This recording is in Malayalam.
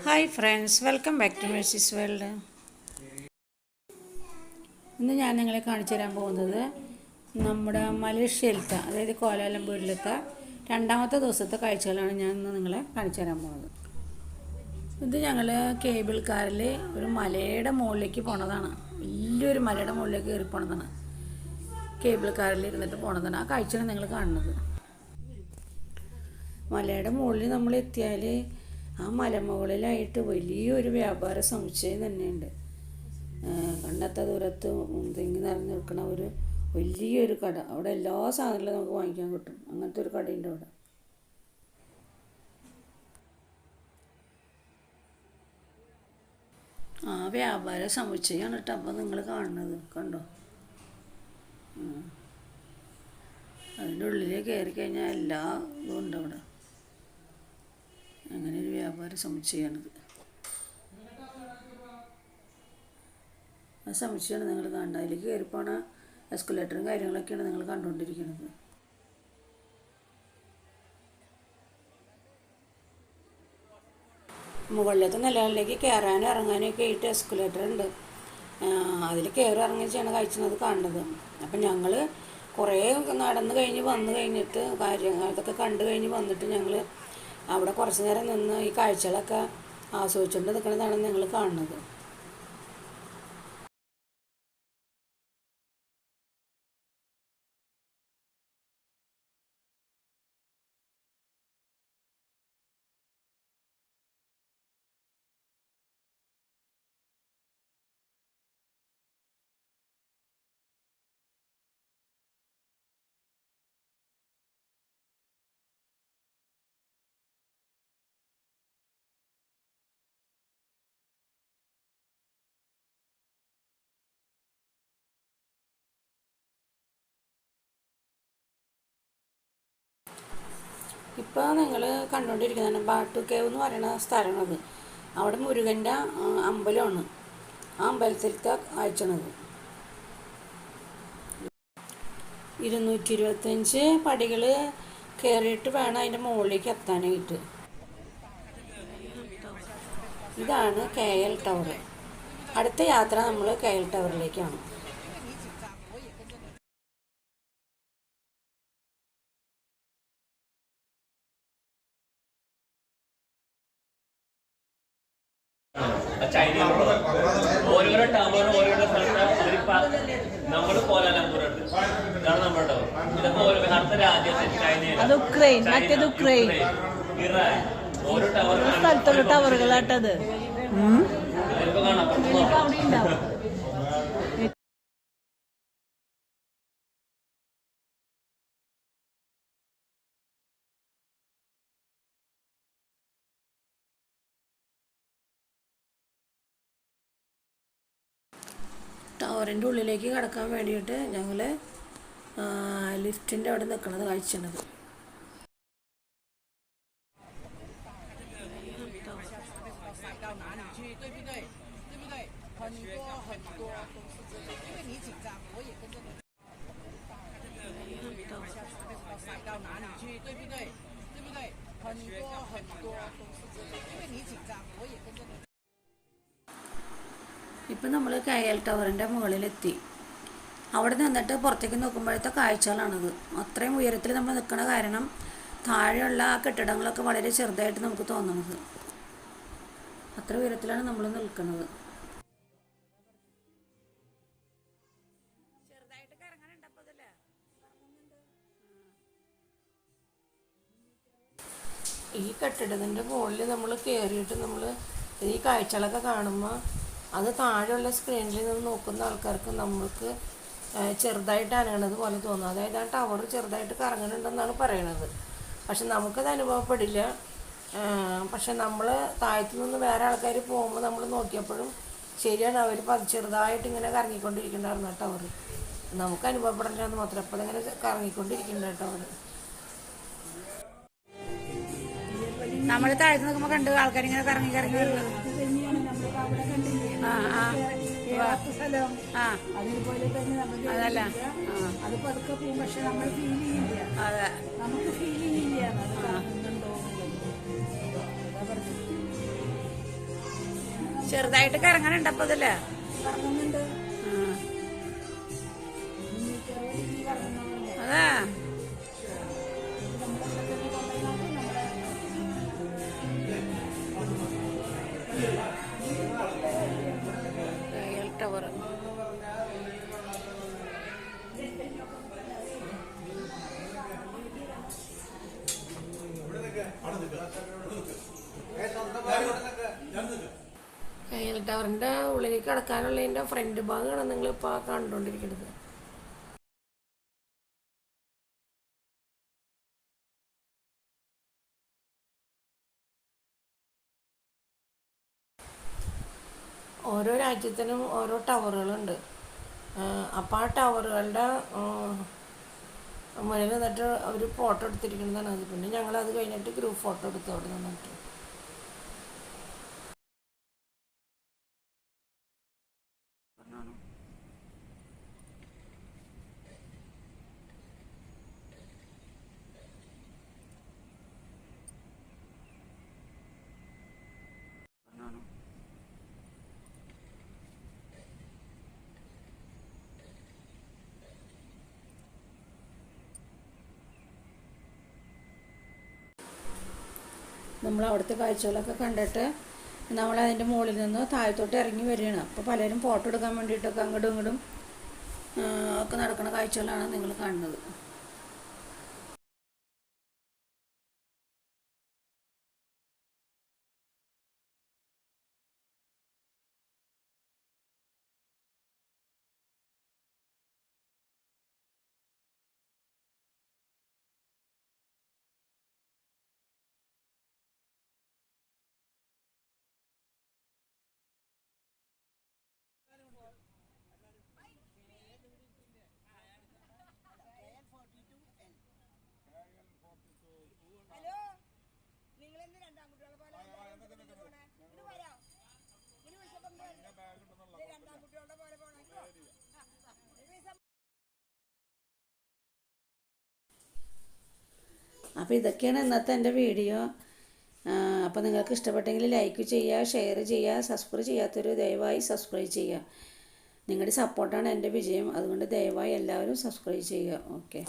Hi friends, welcome back to Mercy's world. ഇന്ന് ഞാൻ നിങ്ങളെ കാണിച്ചു തരാൻ പോകുന്നത് നമ്മുടെ മലേഷ്യയിലത്തെ, അതായത് കോലാലംപൂരിലത്തെ രണ്ടാമത്തെ ദിവസത്തെ കാഴ്ചകളാണ് ഞാൻ ഇന്ന് നിങ്ങളെ കാണിച്ചു തരാൻ പോകുന്നത്. ഇത് ഞങ്ങൾ കേബിൾ കാറിൽ ഒരു മലയുടെ മുകളിലേക്ക് പോണതാണ്. വലിയൊരു മലയുടെ മുകളിലേക്ക് കയറി പോണതാണ്. കേബിൾ കാറിൽ ഇരുന്നിട്ട് പോണതാണ്. ആ കാഴ്ചയാണ് നിങ്ങൾ കാണുന്നത്. മലയുടെ മുകളിൽ നമ്മൾ എത്തിയാൽ ആ മലമുകളിലായിട്ട് വലിയൊരു വ്യാപാര സമുച്ചയം തന്നെയുണ്ട്. കണ്ടെത്ത ദൂരത്ത് തിങ്ങി നിറഞ്ഞു നിൽക്കുന്ന ഒരു വലിയൊരു കട. അവിടെ എല്ലാ സാധനങ്ങളും നമുക്ക് വാങ്ങിക്കാൻ കിട്ടും. അങ്ങനത്തെ ഒരു കടയുണ്ട് അവിടെ. ആ വ്യാപാര സമുച്ചയമാണ് കേട്ടോ അപ്പോൾ നിങ്ങൾ കാണുന്നത്. കണ്ടോ? അതിൻ്റെ ഉള്ളിലേക്ക് കയറി കഴിഞ്ഞാൽ എല്ലാ ഇതും ഉണ്ട് അവിടെ. അങ്ങനെ ഒരു വ്യാപാര സമുച്ചയമാണിത്. ആ സമുച്ചയമാണ് നിങ്ങൾ കാണുന്നത്. അതിലേക്ക് കയറിപ്പോണ എസ്കലേറ്ററും കാര്യങ്ങളൊക്കെയാണ് നിങ്ങൾ കണ്ടുകൊണ്ടിരിക്കുന്നത്. മുകളിലത്തെ നിലകളിലേക്ക് കയറാനും ഇറങ്ങാനും ഒക്കെ ആയിട്ട് എസ്കലേറ്റർ ഉണ്ട്. അതിൽ കയറി ഇറങ്ങി ചെയ്യണ കാഴ്ചയാണ് കാണുന്നത്. അപ്പം ഞങ്ങൾ കുറേ നടന്നു കഴിഞ്ഞ് വന്നു കഴിഞ്ഞിട്ട് അതൊക്കെ കണ്ടു കഴിഞ്ഞ് വന്നിട്ട് ഞങ്ങൾ അവിടെ കുറച്ച് നേരം നിന്ന് ഈ കാഴ്ചകളൊക്കെ ആസ്വദിച്ചുകൊണ്ട് നിൽക്കുന്നതാണ് നിങ്ങൾ കാണുന്നത്. ഇപ്പോൾ നിങ്ങൾ കണ്ടുകൊണ്ടിരിക്കുന്നതാണ് ബാട്ടു കേവ് എന്ന് പറയുന്ന സ്ഥലമാണത്. അവിടെ മുരുകൻ്റെ അമ്പലമാണ്. ആ അമ്പലത്തിലത്തെ കാഴ്ചയാണത്. 225 പടികൾ കയറിയിട്ട് വേണം അതിൻ്റെ മുകളിലേക്ക് എത്താനായിട്ട്. ഇതാണ് KL ടവർ. അടുത്ത യാത്ര നമ്മൾ KL ടവറിലേക്കാണ്. ഓരോരോ ടവർ ഓരോരോ സ്ഥലത്ത് നമ്മൾ കോലാലംപൂരുണ്ട്. ഇതാണ് നമ്മുടെ ടവർ. ഇതൊക്കെ അടുത്ത രാജ്യത്ത് ചൈനയിൽ, ഉക്രൈൻ, മറ്റേത് ഉക്രൈൻ, ഇറാൻ, ഓരോ ടവർ സ്ഥലത്തുള്ള ടവറുകളാട്ടത്. ടവറിൻ്റെ ഉള്ളിലേക്ക് കടക്കാൻ വേണ്ടിയിട്ട് ഞങ്ങൾ ലിഫ്റ്റിൻ്റെ അവിടെ നിൽക്കുന്നത് കാഴ്ചയാണത്. ഇപ്പം നമ്മൾ KL ടവറിൻ്റെ മുകളിലെത്തി. അവിടെ നിന്നിട്ട് പുറത്തേക്ക് നോക്കുമ്പോഴത്തെ കാഴ്ചകളാണത്. അത്രയും ഉയരത്തിൽ നമ്മൾ നിൽക്കണ കാരണം താഴെയുള്ള ആ കെട്ടിടങ്ങളൊക്കെ വളരെ ചെറുതായിട്ട് നമുക്ക് തോന്നുന്നത്. അത്ര ഉയരത്തിലാണ് നമ്മൾ നിൽക്കുന്നത്. ഈ കെട്ടിടത്തിൻ്റെ മുകളിൽ നമ്മൾ കയറിയിട്ട് നമ്മൾ ഈ കാഴ്ചകളൊക്കെ കാണുമ്പോൾ അത് താഴെയുള്ള സ്ക്രീനിൽ നിന്ന് നോക്കുന്ന ആൾക്കാർക്ക് നമ്മൾക്ക് ചെറുതായിട്ട് അനങ്ങണത് പോലെ തോന്നും. അതായത് ആ ടവർ ചെറുതായിട്ട് കറങ്ങുന്നുണ്ടെന്നാണ് പറയണത്. പക്ഷെ നമുക്കത് അനുഭവപ്പെടില്ല. പക്ഷെ നമ്മൾ താഴത്തു നിന്ന് വേറെ ആൾക്കാർ പോകുമ്പോൾ നമ്മൾ നോക്കിയപ്പോഴും ശരിയാണ്, അവർ ചെറുതായിട്ട് ഇങ്ങനെ കറങ്ങിക്കൊണ്ടിരിക്കുന്നുണ്ടായിരുന്നു ആ ടവർ. നമുക്ക് അനുഭവപ്പെടില്ല എന്ന് മാത്രം. അപ്പോൾ അതിങ്ങനെ കറങ്ങിക്കൊണ്ടിരിക്കുന്നുണ്ട് ടവർ. നമ്മൾ താഴത്ത് നിൽക്കുമ്പോൾ കണ്ട് ആൾക്കാരിങ്ങനെ കറങ്ങി കറങ്ങി വരുന്നത്. അതുപോലെ തന്നെ നമുക്ക് അതല്ല അത് പതുക്കെ പോകും. പക്ഷെ നമ്മൾ ഫീൽ ചെയ്യില്ല. അതെ, നമുക്ക് ഫീൽ ചെയ്യില്ല. ചെറുതായിട്ട് കറങ്ങാനുണ്ട് അപ്പൊ ഇതില്. കറങ്ങുന്നുണ്ട്. അതാ ടവർ. കയ്യൽ ടവറിന്റെ ഉള്ളിലേക്ക് കടക്കാനുള്ളതിന്റെ ഫ്രണ്ട് ഭാഗമാണ് നിങ്ങൾ ഇപ്പൊ കണ്ടുകൊണ്ടിരിക്കുന്നത്. ഓരോ രാജ്യത്തിനും ഓരോ ടവറുകളുണ്ട്. അപ്പോൾ ആ ടവറുകളുടെ മുന്നിൽ നിന്നിട്ട് അവർ ഫോട്ടോ എടുത്തിരിക്കുന്നതാണ് അത്. പിന്നെ ഞങ്ങളത് കഴിഞ്ഞിട്ട് ഗ്രൂപ്പ് ഫോട്ടോ എടുത്തു അവിടെ നിന്നിട്ട്. നമ്മൾ അവിടുത്തെ കാഴ്ചകളൊക്കെ കണ്ടിട്ട് നമ്മളതിൻ്റെ മുകളിൽ നിന്ന് താഴത്തോട്ട് ഇറങ്ങി വരികയാണ്. അപ്പോൾ പലരും ഫോട്ടോ എടുക്കാൻ വേണ്ടിയിട്ടൊക്കെ അങ്ങോട്ടും ഇങ്ങോട്ടും ഒക്കെ നടക്കുന്ന കാഴ്ചകളാണ് നിങ്ങൾ കാണുന്നത്. അപ്പോൾ ഇതൊക്കെയാണ് ഇന്നത്തെ എൻ്റെ വീഡിയോ. അപ്പോൾ നിങ്ങൾക്ക് ഇഷ്ടപ്പെട്ടെങ്കിൽ ലൈക്ക് ചെയ്യുക, ഷെയർ ചെയ്യുക, സബ്സ്ക്രൈബ് ചെയ്യാത്തൊരു ദയവായി സബ്സ്ക്രൈബ് ചെയ്യുക. നിങ്ങളുടെ സപ്പോർട്ടാണ് എൻ്റെ വിജയം. അതുകൊണ്ട് ദയവായി എല്ലാവരും സബ്സ്ക്രൈബ് ചെയ്യുക. ഓക്കെ.